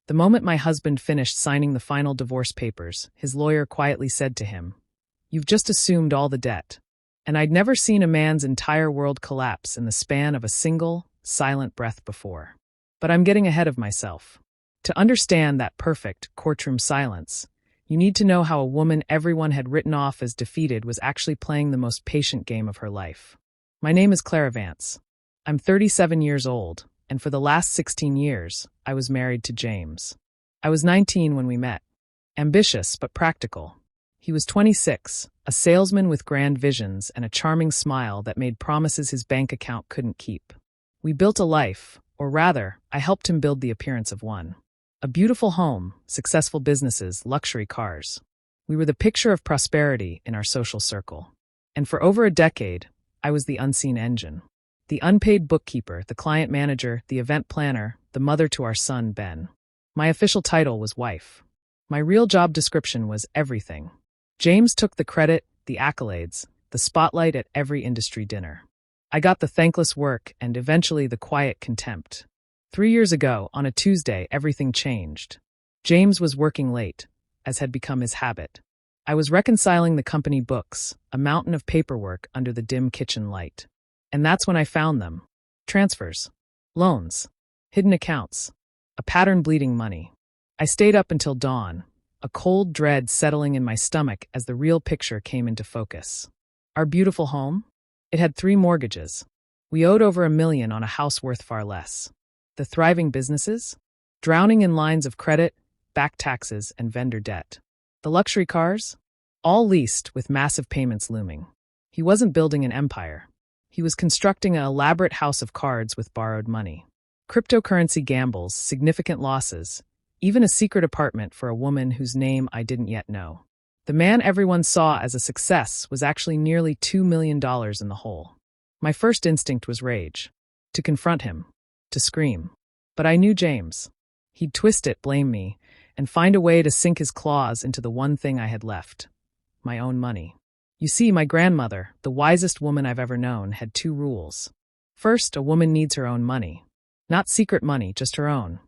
The moment my husband finished signing the final divorce papers, his lawyer quietly said to him, "You've just assumed all the debt." And I'd never seen a man's entire world collapse in the span of a single, silent breath before. But I'm getting ahead of myself. To understand that perfect courtroom silence, you need to know how a woman everyone had written off as defeated was actually playing the most patient game of her life. My name is UKrevenge. I'm 37 years old, and for the last 16 years, I was married to James. I was 19 when we met. Ambitious but practical. He was 26, a salesman with grand visions and a charming smile that made promises his bank account couldn't keep. We built a life, or rather, I helped him build the appearance of one. A beautiful home, successful businesses, luxury cars. We were the picture of prosperity in our social circle. And for over a decade, I was the unseen engine. The unpaid bookkeeper, the client manager, the event planner, the mother to our son, Ben. My official title was wife. My real job description was everything. James took the credit, the accolades, the spotlight at every industry dinner. I got the thankless work and eventually the quiet contempt. 3 years ago, on a Tuesday, everything changed. James was working late, as had become his habit. I was reconciling the company books, a mountain of paperwork under the dim kitchen light. And that's when I found them. Transfers, loans, hidden accounts, a pattern bleeding money. I stayed up until dawn, a cold dread settling in my stomach as the real picture came into focus. Our beautiful home? It had 3 mortgages. We owed over $1 million on a house worth far less. The thriving businesses? Drowning in lines of credit, back taxes, and vendor debt. The luxury cars? All leased with massive payments looming. He wasn't building an empire. He was constructing an elaborate house of cards with borrowed money. Cryptocurrency gambles, significant losses, even a secret apartment for a woman whose name I didn't yet know. The man everyone saw as a success was actually nearly $2 million in the hole. My first instinct was rage. To confront him. To scream. But I knew James. He'd twist it, blame me, and find a way to sink his claws into the one thing I had left. My own money. You see, my grandmother, the wisest woman I've ever known, had 2 rules. First, a woman needs her own money. Not secret money, just her own.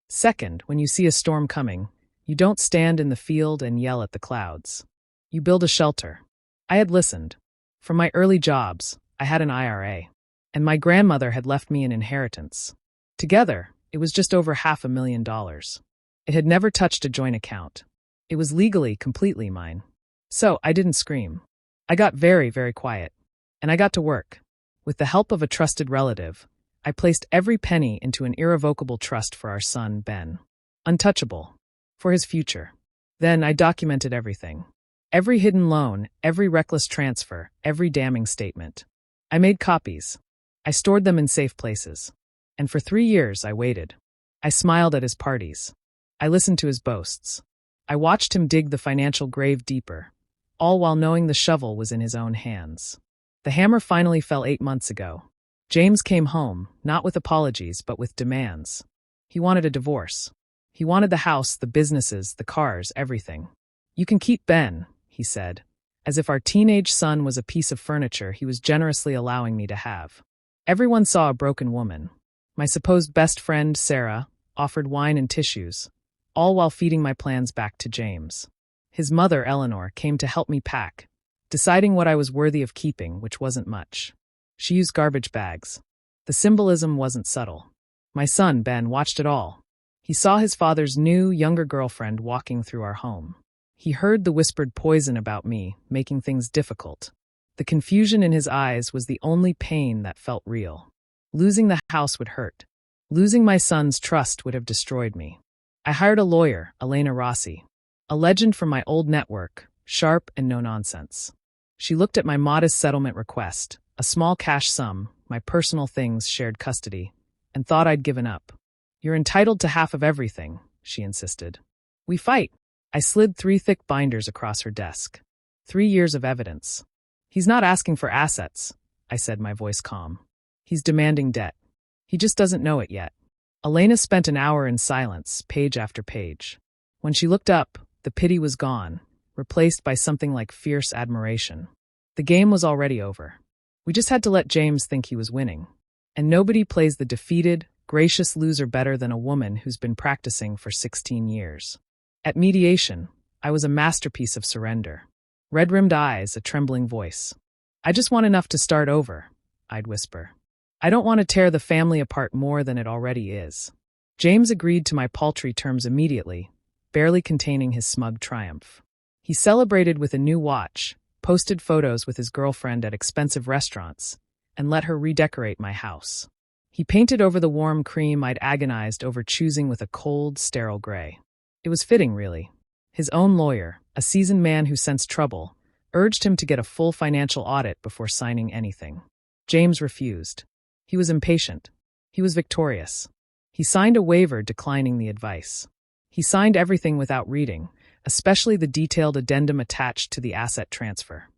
Second, when you see a storm coming, you don't stand in the field and yell at the clouds. You build a shelter. I had listened. From my early jobs, I had an IRA. And my grandmother had left me an inheritance. Together, it was just over $500,000. It had never touched a joint account. It was legally, completely mine. So I didn't scream. I got very, very quiet. And I got to work. With the help of a trusted relative, I placed every penny into an irrevocable trust for our son, Ben. Untouchable. For his future. Then I documented everything. Every hidden loan, every reckless transfer, every damning statement. I made copies. I stored them in safe places. And for 3 years I waited. I smiled at his parties. I listened to his boasts. I watched him dig the financial grave deeper, all while knowing the shovel was in his own hands. The hammer finally fell 8 months ago. James came home, not with apologies, but with demands. He wanted a divorce. He wanted the house, the businesses, the cars, everything. "You can keep Ben," he said, as if our teenage son was a piece of furniture he was generously allowing me to have. Everyone saw a broken woman. My supposed best friend, Sarah, offered wine and tissues, all while feeding my plans back to James. His mother, Eleanor, came to help me pack, deciding what I was worthy of keeping, which wasn't much. She used garbage bags. The symbolism wasn't subtle. My son, Ben, watched it all. He saw his father's new, younger girlfriend walking through our home. He heard the whispered poison about me, making things difficult. The confusion in his eyes was the only pain that felt real. Losing the house would hurt. Losing my son's trust would have destroyed me. I hired a lawyer, Elena Rossi, a legend from my old network, sharp and no-nonsense. She looked at my modest settlement request, a small cash sum, my personal things shared custody, and thought I'd given up. "You're entitled to half of everything," she insisted. "We fight." I slid 3 thick binders across her desk. 3 years of evidence. "He's not asking for assets," I said, my voice calm. "He's demanding debt. He just doesn't know it yet." Elena spent an hour in silence, page after page. When she looked up, the pity was gone, replaced by something like fierce admiration. The game was already over. We just had to let James think he was winning. And nobody plays the defeated, gracious loser better than a woman who's been practicing for 16 years. At mediation, I was a masterpiece of surrender. Red-rimmed eyes, a trembling voice. I just want enough to start over, I'd whisper. I don't want to tear the family apart more than it already is. James agreed to my paltry terms immediately, barely containing his smug triumph. He celebrated with a new watch, posted photos with his girlfriend at expensive restaurants, and let her redecorate my house. He painted over the warm cream I'd agonized over choosing with a cold, sterile gray. It was fitting, really. His own lawyer, a seasoned man who sensed trouble, urged him to get a full financial audit before signing anything. James refused. He was impatient. He was victorious. He signed a waiver declining the advice. He signed everything without reading, especially the detailed addendum attached to the asset transfer.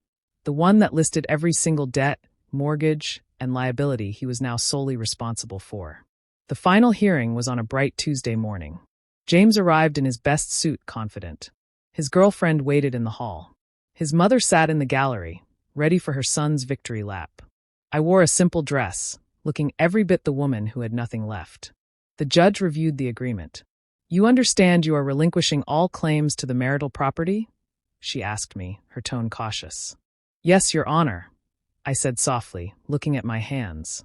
The one that listed every single debt, mortgage, and liability he was now solely responsible for. The final hearing was on a bright Tuesday morning. James arrived in his best suit, confident. His girlfriend waited in the hall. His mother sat in the gallery, ready for her son's victory lap. I wore a simple dress, looking every bit the woman who had nothing left. The judge reviewed the agreement. "You understand you are relinquishing all claims to the marital property?" she asked me, her tone cautious. "Yes, Your Honor," I said softly, looking at my hands.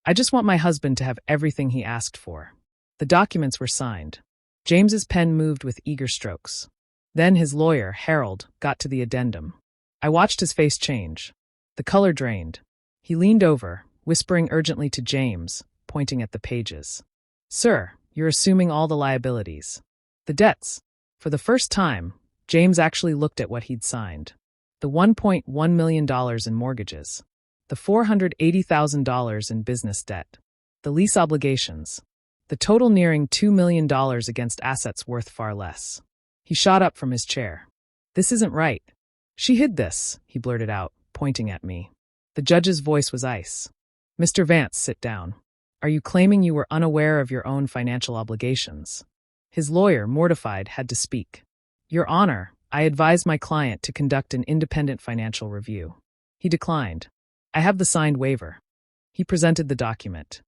"I just want my husband to have everything he asked for." The documents were signed. James's pen moved with eager strokes. Then his lawyer, Harold, got to the addendum. I watched his face change. The color drained. He leaned over, whispering urgently to James, pointing at the pages. "Sir, you're assuming all the liabilities. The debts." For the first time, James actually looked at what he'd signed. The $1.1 million in mortgages. The $480,000 in business debt. The lease obligations. The total nearing $2 million against assets worth far less. He shot up from his chair. "This isn't right." "She hid this," he blurted out, pointing at me. The judge's voice was ice. "Mr. Vance, sit down. Are you claiming you were unaware of your own financial obligations?" His lawyer, mortified, had to speak. "Your Honor, I advised my client to conduct an independent financial review." He declined. "I have the signed waiver." He presented the document.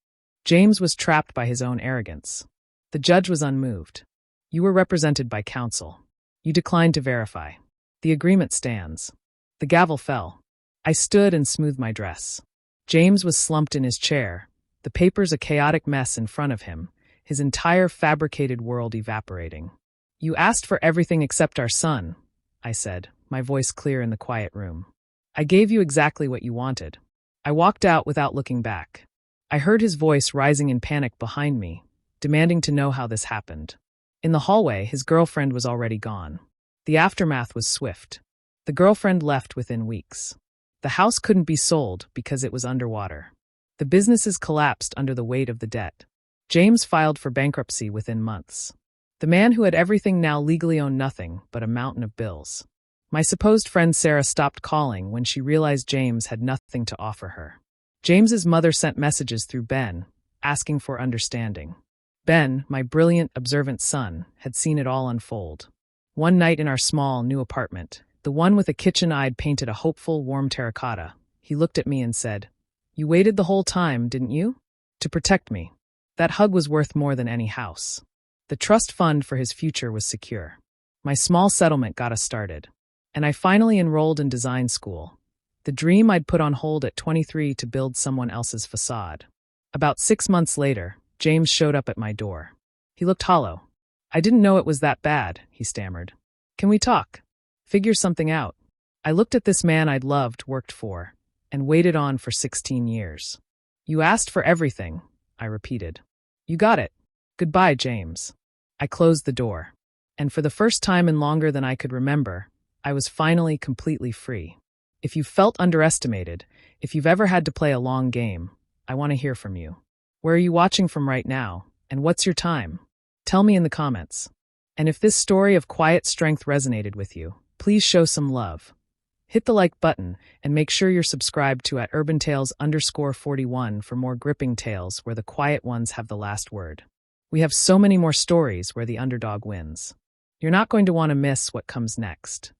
James was trapped by his own arrogance. The judge was unmoved. "You were represented by counsel. You declined to verify. The agreement stands." The gavel fell. I stood and smoothed my dress. James was slumped in his chair, the papers a chaotic mess in front of him, his entire fabricated world evaporating. "You asked for everything except our son," I said, my voice clear in the quiet room. "I gave you exactly what you wanted." I walked out without looking back. I heard his voice rising in panic behind me, demanding to know how this happened. In the hallway, his girlfriend was already gone. The aftermath was swift. The girlfriend left within weeks. The house couldn't be sold because it was underwater. The businesses collapsed under the weight of the debt. James filed for bankruptcy within months. The man who had everything now legally owned nothing but a mountain of bills. My supposed friend Sarah stopped calling when she realized James had nothing to offer her. James's mother sent messages through Ben, asking for understanding. Ben, my brilliant, observant son, had seen it all unfold. One night in our small, new apartment, the one with a kitchen I'd painted a hopeful, warm terracotta, he looked at me and said, "You waited the whole time, didn't you? To protect me." That hug was worth more than any house. The trust fund for his future was secure. My small settlement got us started. And I finally enrolled in design school. The dream I'd put on hold at 23 to build someone else's facade. About 6 months later, James showed up at my door. He looked hollow. "I didn't know it was that bad," he stammered. "Can we talk? Figure something out?" I looked at this man I'd loved, worked for, and waited on for 16 years. "You asked for everything," I repeated. "You got it. Goodbye, James." I closed the door. And for the first time in longer than I could remember, I was finally completely free. If you felt underestimated, if you've ever had to play a long game, I want to hear from you. Where are you watching from right now, and what's your time? Tell me in the comments. And if this story of quiet strength resonated with you, please show some love. Hit the like button and make sure you're subscribed to @urbantales_41 for more gripping tales where the quiet ones have the last word. We have so many more stories where the underdog wins. You're not going to want to miss what comes next.